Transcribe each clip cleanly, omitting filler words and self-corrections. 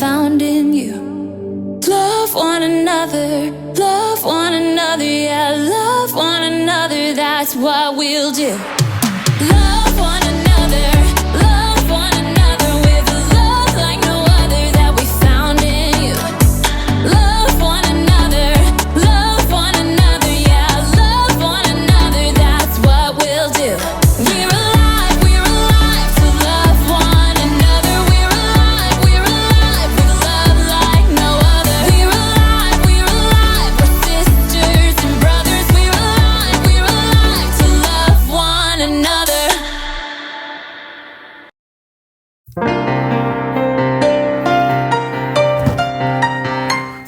found in you. Love one another, yeah, love one another, that's what we'll do. Love one another with a love like no other that we found in you. Love one another, yeah, love one another, that's what we'll do. We're alive to love one another. We're alive with love like no other. We're alive, we're sisters and brothers. We're alive to love one another.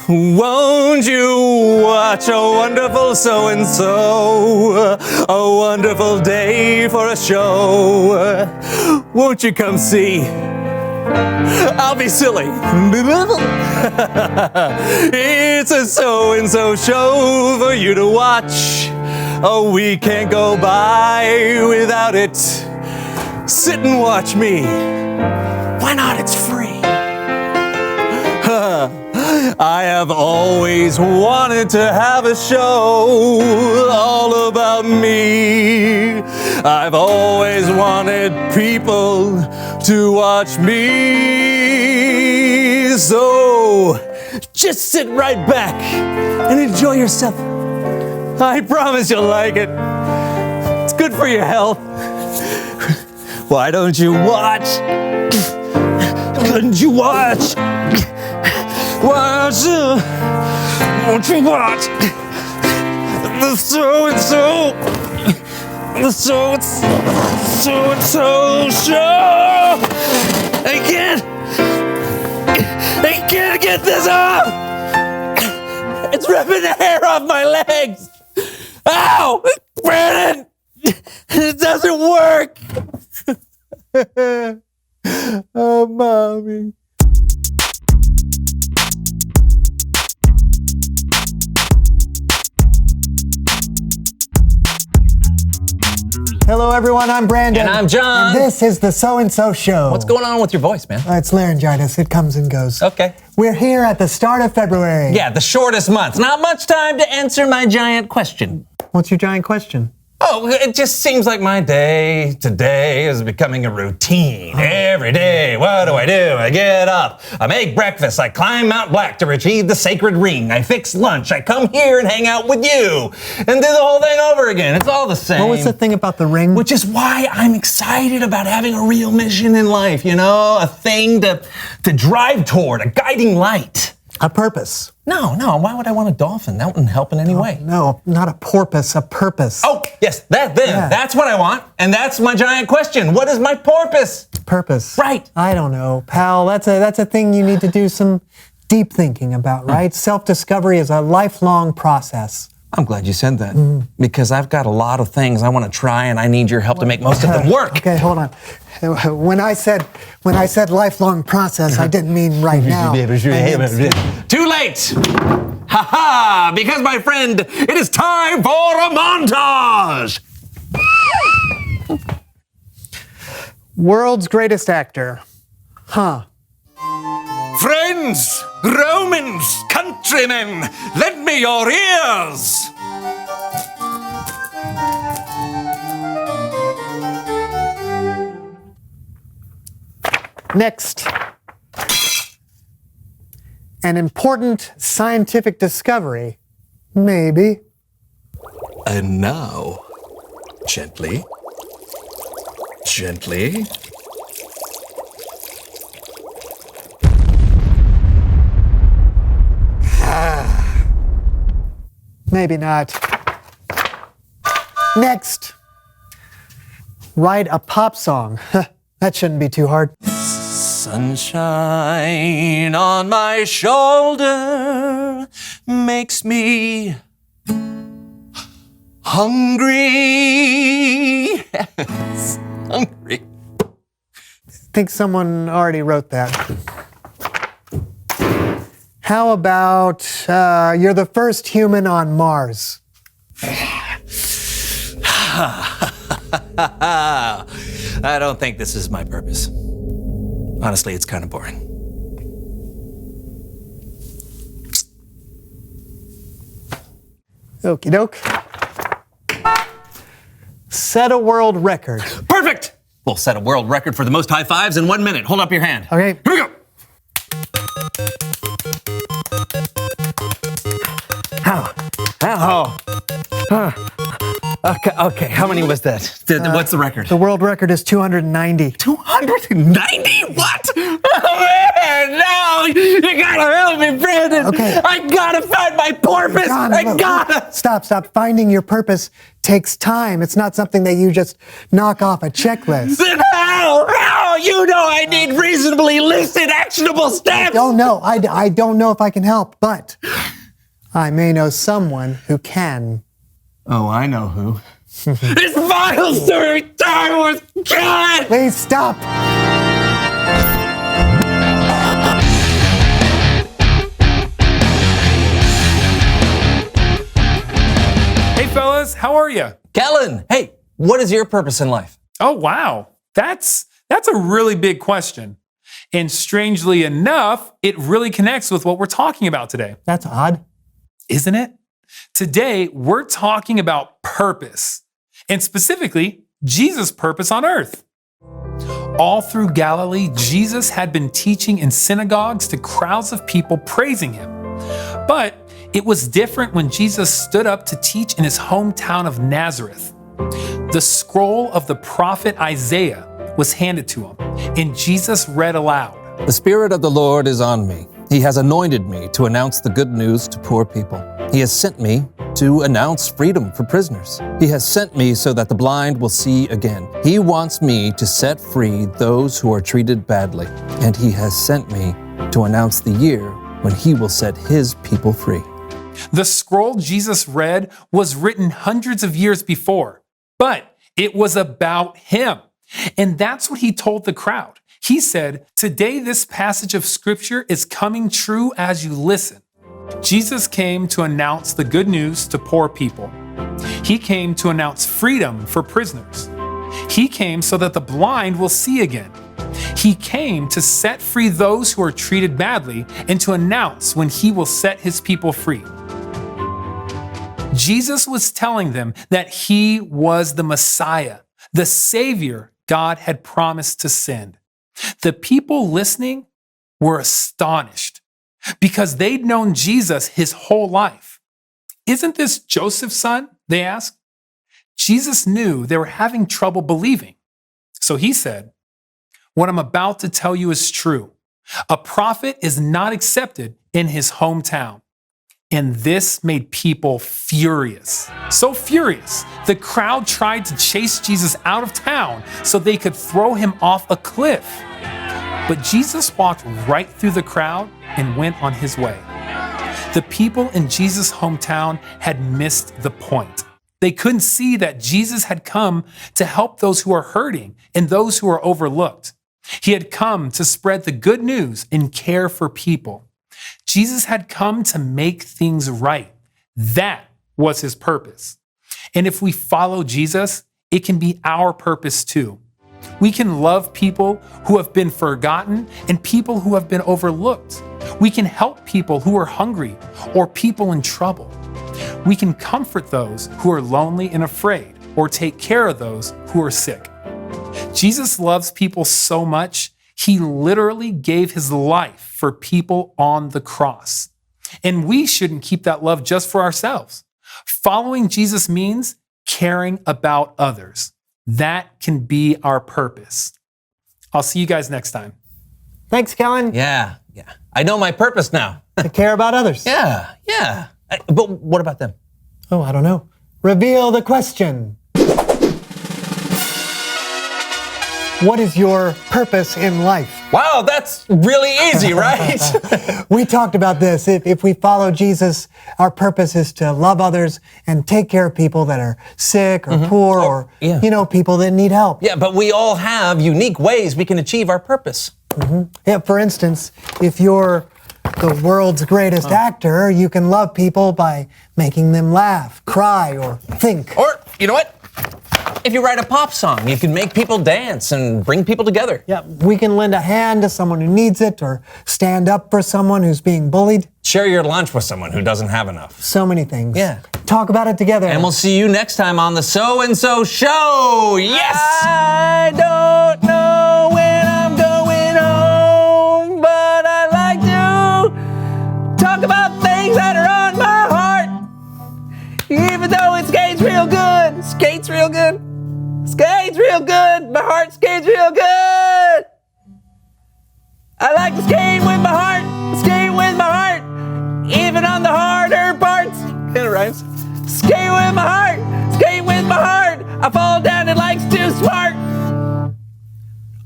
Won't you watch a wonderful so-and-so, a wonderful day for a show? Won't you come see? I'll be silly. It's a so-and-so show for you to watch. Oh, we can't go by without it. Sit and watch me. Why not? It's free. I have always wanted to have a show all about me. I've always wanted people to watch me. So just sit right back and enjoy yourself. I promise you'll like it. It's good for your health. Why don't you watch? Couldn't you watch? Won't you watch the so-and-so show? I can't get this off. It's ripping the hair off my legs. Ow, Brandon, it doesn't work. Oh, mommy. Hello, everyone. I'm Brandon. And I'm John. And this is the So-and-So Show. What's going on with your voice, man? It's laryngitis. It comes and goes. Okay. We're here at the start of February. Yeah, the shortest month. Not much time to answer my giant question. What's your giant question? Oh, it just seems like my day today is becoming a routine. Every day, what do? I get up, I make breakfast, I climb Mount Black to retrieve the sacred ring, I fix lunch, I come here and hang out with you, and do the whole thing over again. It's all the same. What was the thing about the ring? Which is why I'm excited about having a real mission in life, you know? A thing to drive toward, a guiding light. A purpose. No, why would I want a dolphin? That wouldn't help in any way. No, not a porpoise, a purpose. Oh, yes, that's what I want, and that's my giant question. What is my porpoise? Purpose. Right. I don't know, pal. That's a thing you need to do some deep thinking about, right? Self-discovery is a lifelong process. I'm glad you said that, because I've got a lot of things I want to try, and I need your help to make most of them work. Okay, hold on. When I said lifelong process, I didn't mean right now. Too late! Ha-ha! Because, my friend, it is time for a montage! World's greatest actor. Huh. Friends, Romans, countrymen, lend me your ears. Next. An important scientific discovery. Maybe. And now, gently. Maybe not. Next. Write a pop song. That shouldn't be too hard. Sunshine on my shoulder makes me hungry. Yes, hungry. I think someone already wrote that. How about you're the first human on Mars? I don't think this is my purpose. Honestly, it's kind of boring. Okie doke. Set a world record. Perfect! We'll set a world record for the most high fives in 1 minute. Hold up your hand. Okay. Here we go. Ow. Okay, how many was that? What's the record? The world record is 290. 290? What? Oh man, no! You gotta help me, Brandon! Okay. I gotta find my purpose! John, I look, gotta! Stop. Finding your purpose takes time. It's not something that you just knock off a checklist. Then how? You know I need reasonably listed actionable steps! Don't know. I don't know if I can help, but I may know someone who can. Oh, I know who. It's Miles to retire with God! Please stop. Hey fellas, how are you? Kellen, hey, what is your purpose in life? Oh wow, that's a really big question. And strangely enough, it really connects with what we're talking about today, That's odd. isn't it? Today, we're talking about purpose, and specifically, Jesus' purpose on earth. All through Galilee, Jesus had been teaching in synagogues to crowds of people praising him. But it was different when Jesus stood up to teach in his hometown of Nazareth. The scroll of the prophet Isaiah was handed to him, and Jesus read aloud. The Spirit of the Lord is on me. He has anointed me to announce the good news to poor people. He has sent me to announce freedom for prisoners. He has sent me so that the blind will see again. He wants me to set free those who are treated badly. And he has sent me to announce the year when he will set his people free. The scroll Jesus read was written hundreds of years before, but it was about him. And that's what he told the crowd. He said, "Today this passage of scripture is coming true as you listen." Jesus came to announce the good news to poor people. He came to announce freedom for prisoners. He came so that the blind will see again. He came to set free those who are treated badly and to announce when he will set his people free. Jesus was telling them that he was the Messiah, the Savior God had promised to send. The people listening were astonished because they'd known Jesus his whole life. "Isn't this Joseph's son?" they asked. Jesus knew they were having trouble believing. So he said, "What I'm about to tell you is true. A prophet is not accepted in his hometown." And this made people furious. So furious, the crowd tried to chase Jesus out of town so they could throw him off a cliff. But Jesus walked right through the crowd and went on his way. The people in Jesus' hometown had missed the point. They couldn't see that Jesus had come to help those who are hurting and those who are overlooked. He had come to spread the good news and care for people. Jesus had come to make things right. That was his purpose. And if we follow Jesus, it can be our purpose too. We can love people who have been forgotten and people who have been overlooked. We can help people who are hungry or people in trouble. We can comfort those who are lonely and afraid or take care of those who are sick. Jesus loves people so much, he literally gave his life for people on the cross. And we shouldn't keep that love just for ourselves. Following Jesus means caring about others. That can be our purpose. I'll see you guys next time. Thanks, Kellen. Yeah. I know my purpose now. To care about others. Yeah. But what about them? Oh, I don't know. Reveal the question. What is your purpose in life? Wow, that's really easy, right? We talked about this. If we follow Jesus, our purpose is to love others and take care of people that are sick or poor or, people that need help. Yeah, but we all have unique ways we can achieve our purpose. Yeah, for instance, if you're the world's greatest actor, you can love people by making them laugh, cry, or think. Or, you know what? If you write a pop song, you can make people dance and bring people together. Yeah, we can lend a hand to someone who needs it or stand up for someone who's being bullied. Share your lunch with someone who doesn't have enough. So many things. Yeah. Talk about it together. And we'll see you next time on the So and So Show. Yes! I don't know when I'm going home, but I like to talk about things that are on my heart. Even though it skates real good. Skates real good. Skates real good. My heart skates real good. I like to skate with my heart. Skate with my heart. Even on the harder parts. It rhymes. Skate with my heart. Skate with my heart. I fall down and life's too smart.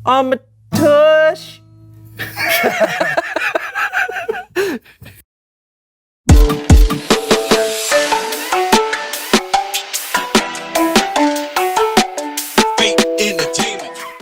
On my tush.